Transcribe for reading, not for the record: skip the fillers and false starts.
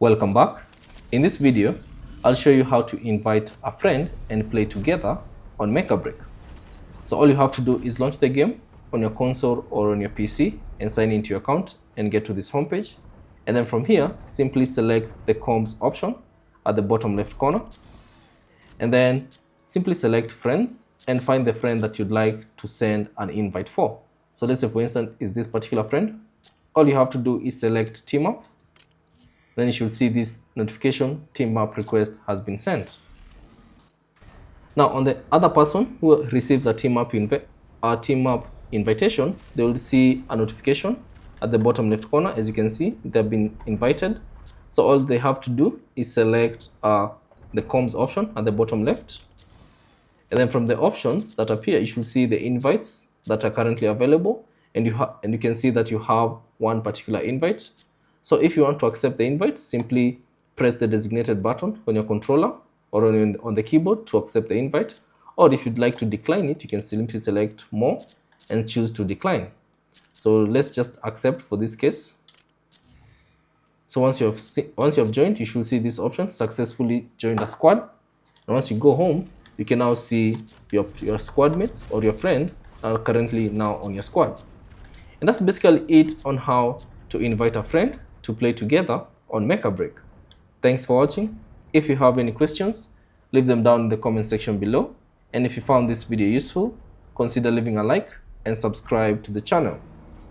Welcome back. In this video, I'll show you how to invite a friend and play together on Mecha Break. So all you have to do is launch the game on your console or on your PC and sign into your account and get to this homepage. And then from here, simply select the comms option at the bottom left corner. And then simply select friends and find the friend that you'd like to send an invite for. So let's say for instance, is this particular friend. All you have to do is select team up. Then you should see this notification, team up request has been sent. Now on the other person who receives a team up invitation, they will see a notification at the bottom left corner. As you can see, they've been invited. So all they have to do is select the comms option at the bottom left. And then from the options that appear, you should see the invites that are currently available. And you can see that you have one particular invite. So if you want to accept the invite, simply press the designated button on your controller or on the keyboard to accept the invite. Or if you'd like to decline it, you can simply select more and choose to decline. So let's just accept for this case. So once you have joined, you should see this option, successfully joined a squad. And once you go home, you can now see your squad mates or your friend are currently now on your squad. And that's basically it on how to invite a friend to play together on Mecha Break. Thanks for watching. If you have any questions, leave them down in the comment section below. And if you found this video useful, consider leaving a like and subscribe to the channel.